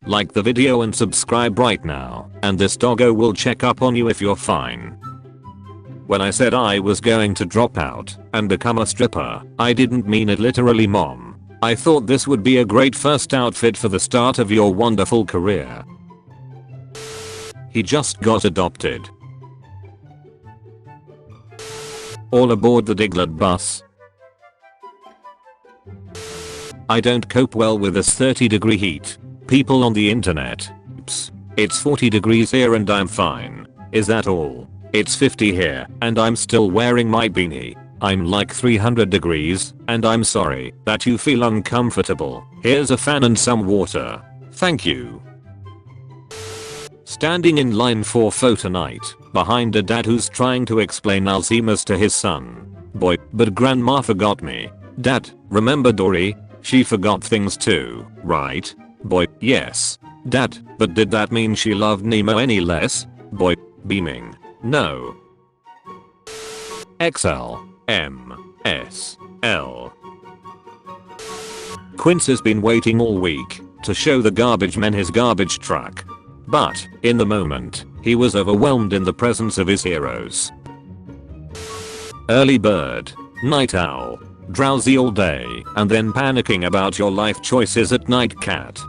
Like the video and subscribe right now, and this doggo will check up on you if you're fine. When I said I was going to drop out and become a stripper, I didn't mean it literally, mom. I thought this would be a great first outfit for the start of your wonderful career. He just got adopted. All aboard the Diglett bus. I don't cope well with this 30-degree heat. People on the internet. Oops. It's 40 degrees here and I'm fine. Is that all? It's 50 here and I'm still wearing my beanie. I'm like 300 degrees and I'm sorry that you feel uncomfortable. Here's a fan and some water. Thank you. Standing in line for photo night behind a dad who's trying to explain Alzheimer's to his son. Boy, but grandma forgot me. Dad, remember Dory? She forgot things too, right? Boy, yes. Dad, but did that mean she loved Nemo any less? Boy, beaming. No. XL. M. S. L. Quince has been waiting all week to show the garbage men his garbage truck. But, in the moment, he was overwhelmed in the presence of his heroes. Early bird, night owl, drowsy all day, and then panicking about your life choices at night, cat.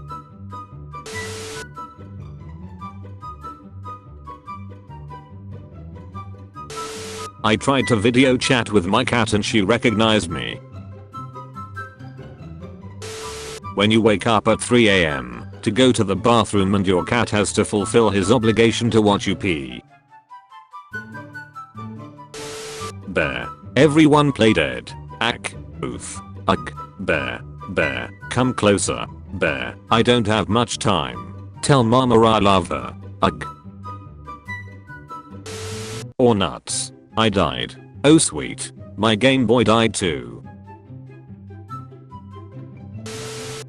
I tried to video chat with my cat and she recognized me. When you wake up at 3 AM to go to the bathroom and your cat has to fulfill his obligation to watch you pee. Bear. Everyone play dead. Ack. Oof. Ugh. Bear. Bear. Come closer. Bear. I don't have much time. Tell mama I love her. Ugh. Or nuts. I died. Oh sweet. My Game Boy died too.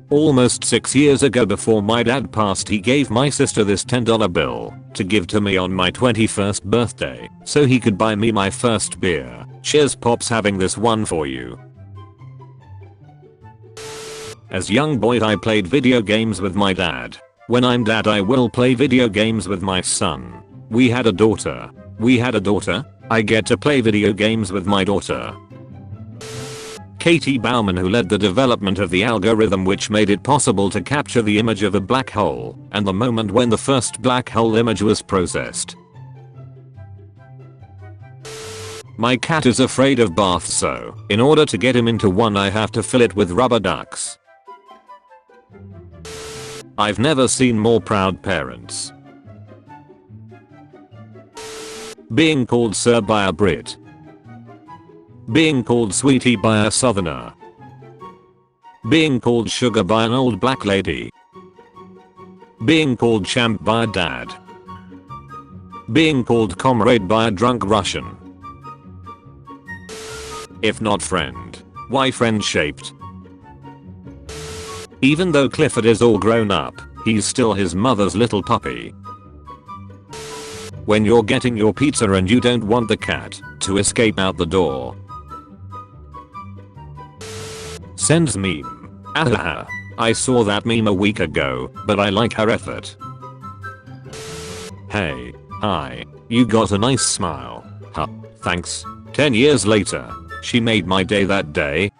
Almost 6 years ago, before my dad passed, he gave my sister this $10 bill to give to me on my 21st birthday so he could buy me my first beer. Cheers pops, having this one for you. As young boy I played video games with my dad. When I'm dad I will play video games with my son. We had a daughter. I get to play video games with my daughter. Katie Bauman, who led the development of the algorithm which made it possible to capture the image of a black hole and the moment when the first black hole image was processed. My cat is afraid of baths, so in order to get him into one I have to fill it with rubber ducks. I've never seen more proud parents. Being called sir by a Brit. Being called sweetie by a southerner. Being called sugar by an old black lady. Being called champ by a dad. Being called comrade by a drunk Russian. If not friend, why friend shaped? Even though Clifford is all grown up, he's still his mother's little puppy. When you're getting your pizza and you don't want the cat to escape out the door. Sends meme. Ahaha. I saw that meme a week ago, but I like her effort. Hey. Hi. You got a nice smile. Huh. Thanks. 10 years later, she made my day that day.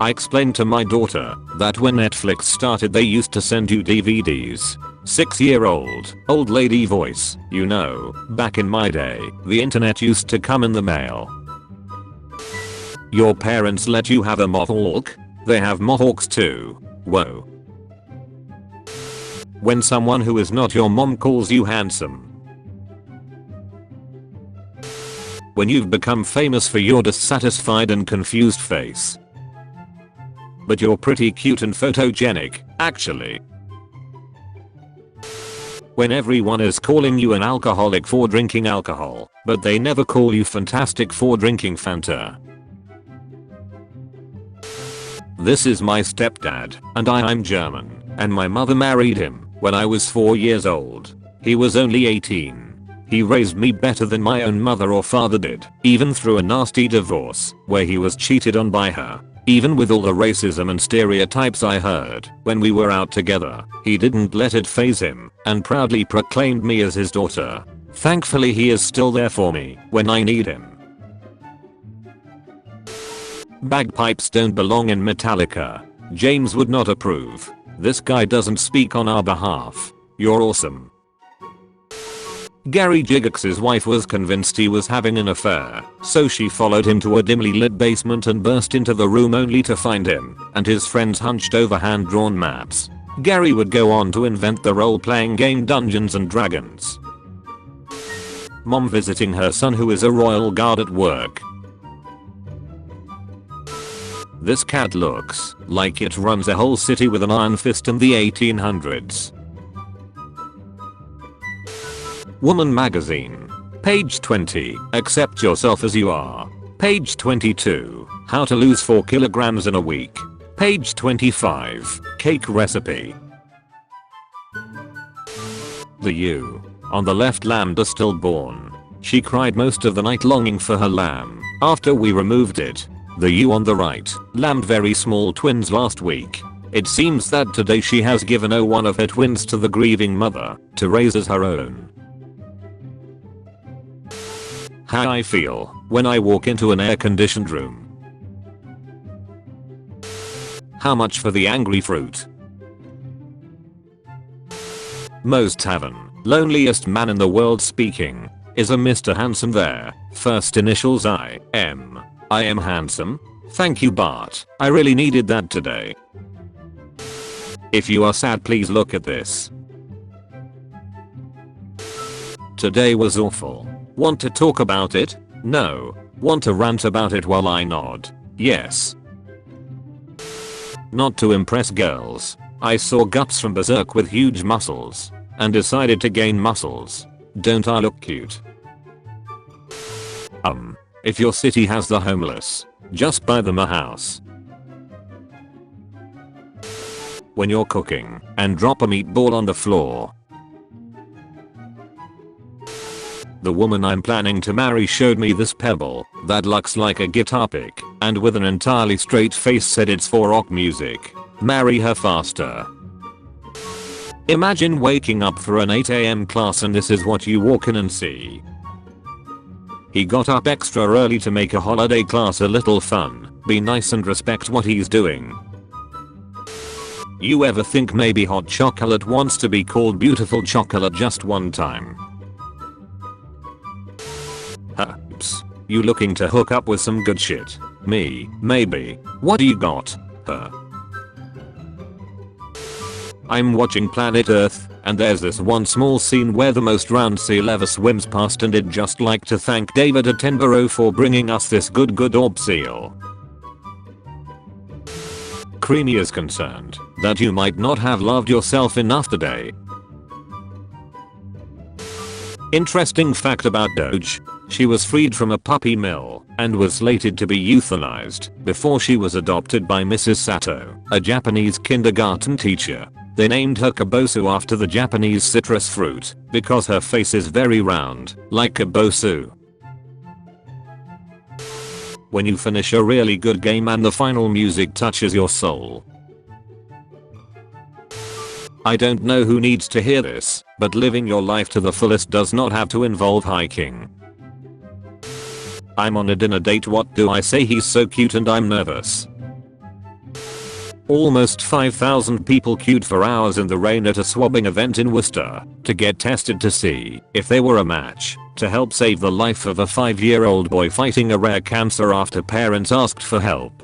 I explained to my daughter that when Netflix started they used to send you DVDs. 6-year-old, old lady voice, you know, back in my day, the internet used to come in the mail. Your parents let you have a mohawk? They have mohawks too. Whoa. When someone who is not your mom calls you handsome. When you've become famous for your dissatisfied and confused face. But you're pretty cute and photogenic, actually. When everyone is calling you an alcoholic for drinking alcohol, but they never call you fantastic for drinking Fanta. This is my stepdad, and I'm German, and my mother married him when I was 4 years old. He was only 18. He raised me better than my own mother or father did, even through a nasty divorce where he was cheated on by her. Even with all the racism and stereotypes I heard when we were out together, he didn't let it faze him and proudly proclaimed me as his daughter. Thankfully he is still there for me when I need him. Bagpipes don't belong in Metallica. James would not approve. This guy doesn't speak on our behalf. You're awesome. Gary Gygax's wife was convinced he was having an affair, so she followed him to a dimly lit basement and burst into the room only to find him and his friends hunched over hand-drawn maps. Gary would go on to invent the role-playing game Dungeons and Dragons. Mom visiting her son who is a royal guard at work. This cat looks like it runs a whole city with an iron fist in the 1800s. Woman magazine. Page 20. Accept yourself as you are. Page 22. How to lose 4 kilograms in a week. Page 25. Cake recipe. The U on the left lambda stillborn. She cried most of the night longing for her lamb after we removed it. The U on the right lambed very small twins last week. It seems that today she has given one of her twins to the grieving mother to raise as her own. How I feel when I walk into an air-conditioned room. How much for the angry fruit? Most heaven. Loneliest man in the world speaking. Is a Mr. Handsome there? First initials I am. I am handsome? Thank you Bart. I really needed that today. If you are sad please look at this. Today was awful. Want to talk about it? No. Want to rant about it while I nod? Yes. Not to impress girls. I saw Gups from Berserk with huge muscles and decided to gain muscles. Don't I look cute? If your city has the homeless, just buy them a house. When you're cooking and drop a meatball on the floor. The woman I'm planning to marry showed me this pebble that looks like a guitar pick and with an entirely straight face said it's for rock music. Marry her faster. Imagine waking up for an 8 AM class and this is what you walk in and see. He got up extra early to make a holiday class a little fun. Be nice and respect what he's doing. You ever think maybe hot chocolate wants to be called beautiful chocolate just one time? Oops. You looking to hook up with some good shit? Me, maybe. What do you got? I'm watching Planet Earth, and there's this one small scene where the most round seal ever swims past and I'd just like to thank David Attenborough for bringing us this good orb seal. Creamy is concerned that you might not have loved yourself enough today. Interesting fact about Doge. She was freed from a puppy mill and was slated to be euthanized before she was adopted by Mrs. Sato, a Japanese kindergarten teacher. They named her Kabosu after the Japanese citrus fruit because her face is very round, like Kabosu. When you finish a really good game and the final music touches your soul. I don't know who needs to hear this, but living your life to the fullest does not have to involve hiking. I'm on a dinner date, what do I say? He's so cute and I'm nervous. Almost 5,000 people queued for hours in the rain at a swabbing event in Worcester to get tested to see if they were a match to help save the life of a 5-year-old boy fighting a rare cancer after parents asked for help.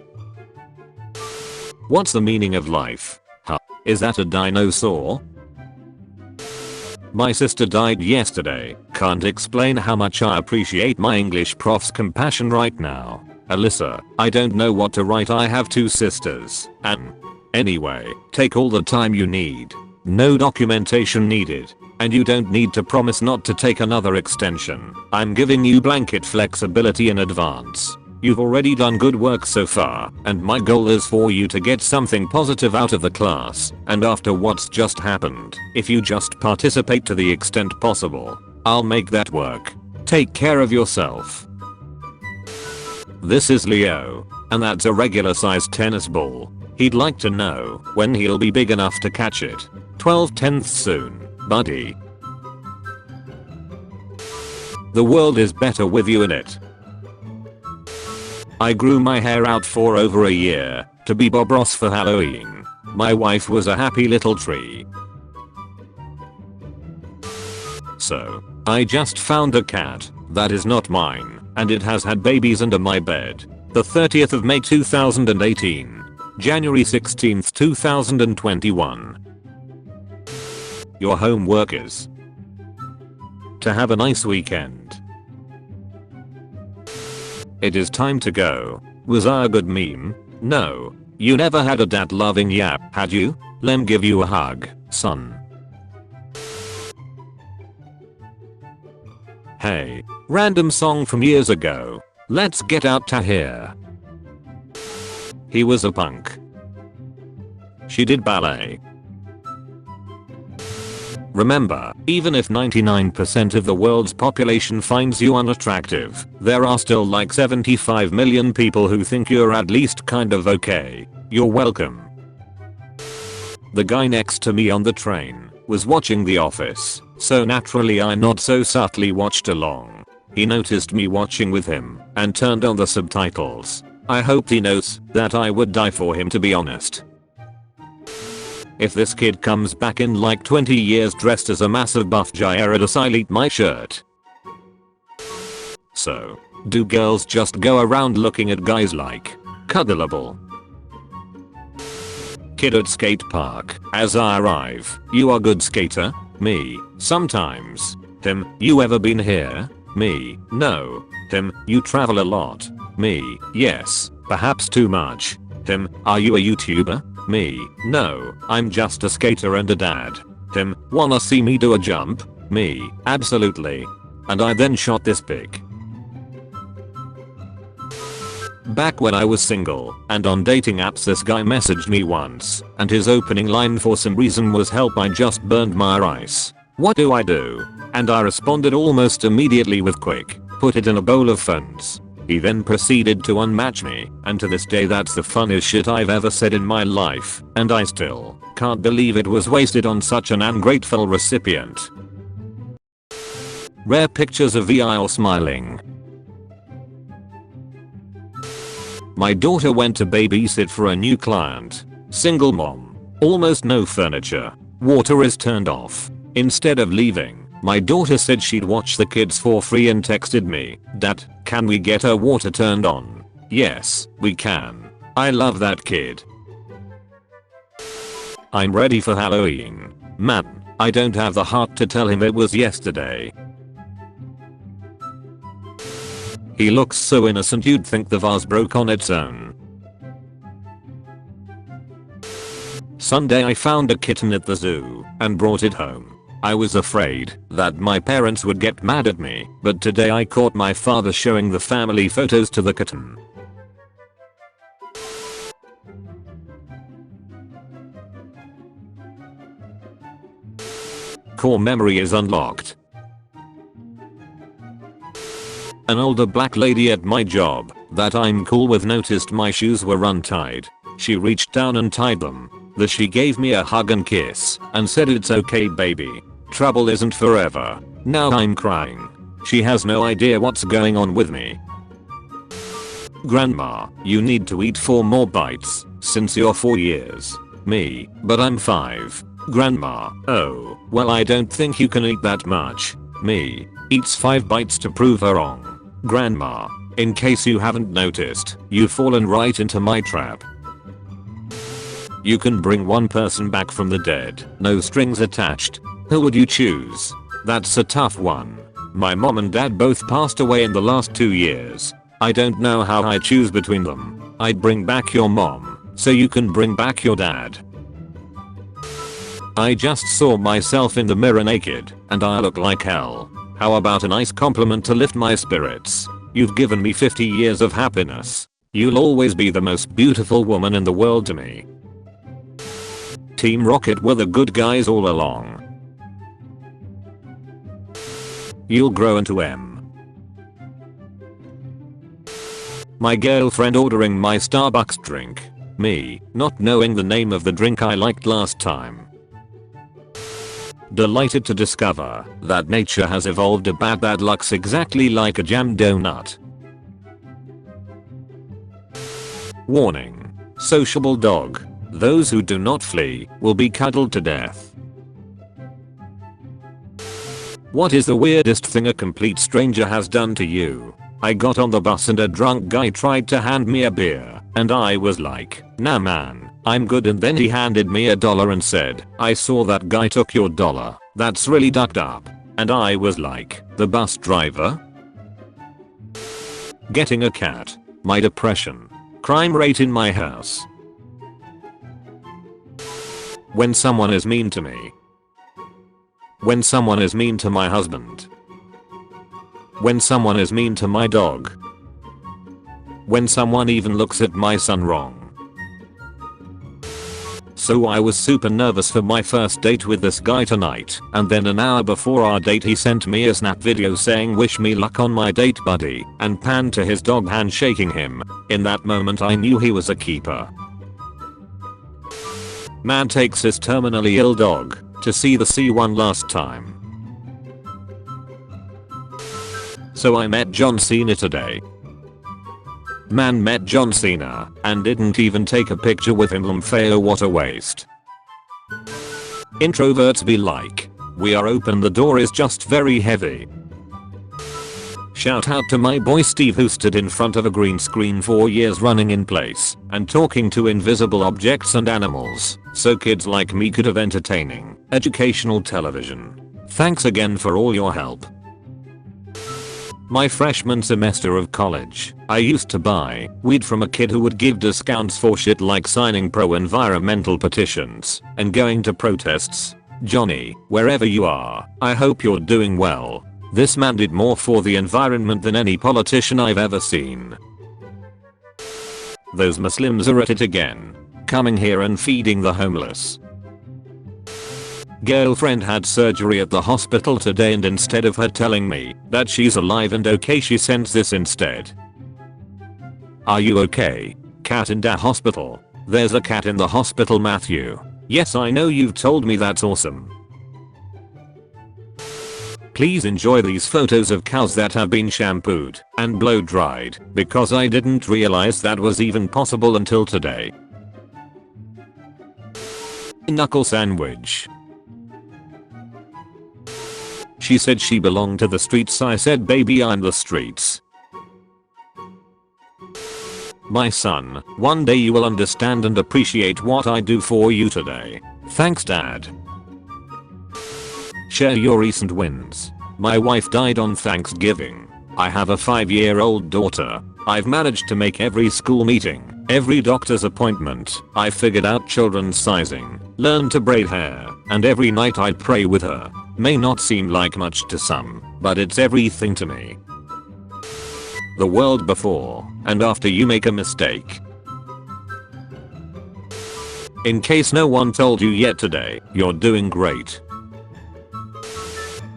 What's the meaning of life? Is that a dinosaur? My sister died yesterday. Can't explain how much I appreciate my English prof's compassion right now. Alyssa, I don't know what to write. I have 2 sisters. Anyway, take all the time you need. No documentation needed. And you don't need to promise not to take another extension. I'm giving you blanket flexibility in advance. You've already done good work so far, and my goal is for you to get something positive out of the class, and after what's just happened, if you just participate to the extent possible, I'll make that work. Take care of yourself. This is Leo. and that's a regular sized tennis ball. He'd like to know when he'll be big enough to catch it. 12/10 soon, buddy. The world is better with you in it. I grew my hair out for over a year to be Bob Ross for Halloween. My wife was a happy little tree. So, I just found a cat that is not mine, and it has had babies under my bed. The 30th of May 2018. January 16th 2021. Your homework is to have a nice weekend. It is time to go. Was I a good meme? No. You never had a dad loving yap, had you? Lem give you a hug, son. Hey, random song from years ago. Let's get out to here. He was a punk. She did ballet. Remember, even if 99% of the world's population finds you unattractive, there are still like 75 million people who think you're at least kind of okay. You're welcome. The guy next to me on the train was watching The Office, so naturally I not so subtly watched along. He noticed me watching with him and turned on the subtitles. I hoped he knows that I would die for him, to be honest. If this kid comes back in like 20 years dressed as a massive buff Gyarados, I'll eat my shirt. So, do girls just go around looking at guys like cuddleable? Kid at skate park. As I arrive, you are good skater? Me, sometimes. Tim, you ever been here? Me, no. Tim, you travel a lot? Me, yes, perhaps too much. Tim, are you a YouTuber? Me, no, I'm just a skater and a dad. Tim, wanna see me do a jump? Me, absolutely. And I then shot this pic. Back when I was single and on dating apps, this guy messaged me once and his opening line for some reason was, "Help, I just burned my rice. What do I do?" And I responded almost immediately with quick, "Put it in a bowl of phones." He then proceeded to unmatch me, and to this day that's the funniest shit I've ever said in my life, and I still can't believe it was wasted on such an ungrateful recipient. Rare pictures of VIL smiling. My daughter went to babysit for a new client. Single mom. Almost no furniture. Water is turned off. Instead of leaving, my daughter said she'd watch the kids for free and texted me, "Dad, can we get her water turned on?" Yes, we can. I love that kid. I'm ready for Halloween. Man, I don't have the heart to tell him it was yesterday. He looks so innocent you'd think the vase broke on its own. Sunday I found a kitten at the zoo and brought it home. I was afraid that my parents would get mad at me, but today I caught my father showing the family photos to the kitten. Core memory is unlocked. An older black lady at my job that I'm cool with noticed my shoes were untied. She reached down and tied them. Then she gave me a hug and kiss and said, "It's okay, baby. Trouble isn't forever." Now I'm crying. She has no idea what's going on with me. Grandma, you need to eat 4 more bites since you're 4 years. Me, but I'm 5. Grandma, oh, well I don't think you can eat that much. Me, eats 5 bites to prove her wrong. Grandma, in case you haven't noticed, you've fallen right into my trap. You can bring one person back from the dead, no strings attached. Who would you choose? That's a tough one. My mom and dad both passed away in the last 2 years. I don't know how I choose between them. I'd bring back your mom, so you can bring back your dad. I just saw myself in the mirror naked, and I look like hell. How about a nice compliment to lift my spirits? You've given me 50 years of happiness. You'll always be the most beautiful woman in the world to me. Team Rocket were the good guys all along. You'll grow into M. My girlfriend ordering my Starbucks drink. Me, not knowing the name of the drink I liked last time. Delighted to discover that nature has evolved a bat that looks exactly like a jam donut. Warning. Sociable dog. Those who do not flee will be cuddled to death. What is the weirdest thing a complete stranger has done to you? I got on the bus and a drunk guy tried to hand me a beer, and I was like, nah man, I'm good, and then he handed me $1 and said, I saw that guy took your dollar, that's really ducked up. And I was like, the bus driver? Getting a cat. My depression. Crime rate in my house. When someone is mean to me. When someone is mean to my husband. When someone is mean to my dog. When someone even looks at my son wrong. So I was super nervous for my first date with this guy tonight, and then an hour before our date he sent me a snap video saying wish me luck on my date buddy, and panned to his dog handshaking him. In that moment I knew he was a keeper. Man takes his terminally ill dog to see the C1 last time. So I met John Cena today. Man met John Cena and didn't even take a picture with him. LMFAO, what a waste. Introverts be like, we are open, the door is just very heavy. Shout out to my boy Steve who stood in front of a green screen for years running in place and talking to invisible objects and animals, so kids like me could have entertaining, educational television. Thanks again for all your help. My freshman semester of college, I used to buy weed from a kid who would give discounts for shit like signing pro-environmental petitions and going to protests. Johnny, wherever you are, I hope you're doing well. This man did more for the environment than any politician I've ever seen. Those Muslims are at it again, coming here and feeding the homeless. Girlfriend had surgery at the hospital today, and instead of her telling me that she's alive and okay, she sends this instead. Are you okay? Cat in da hospital. There's a cat in the hospital, Matthew. Yes, I know, you've told me, that's awesome. Please enjoy these photos of cows that have been shampooed and blow dried, because I didn't realize that was even possible until today. Knuckle sandwich. She said she belonged to the streets. I said, baby, I'm the streets. My son, one day you will understand and appreciate what I do for you today. Thanks, Dad. Share your recent wins. My wife died on Thanksgiving. I have a 5-year-old daughter. I've managed to make every school meeting, every doctor's appointment. I figured out children's sizing, learned to braid hair, and every night I'd pray with her. May not seem like much to some, but it's everything to me. The world before and after you make a mistake. In case no one told you yet today, you're doing great.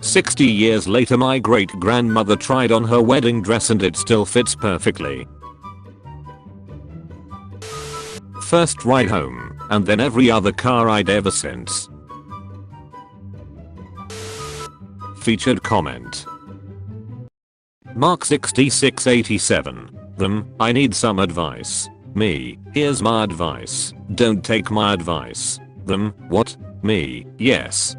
60 years later, my great grandmother tried on her wedding dress and it still fits perfectly. First ride home, and then every other car ride ever since. Featured comment. Mark 6687. Them, I need some advice. Me, here's my advice. Don't take my advice. Them, what? Me, yes.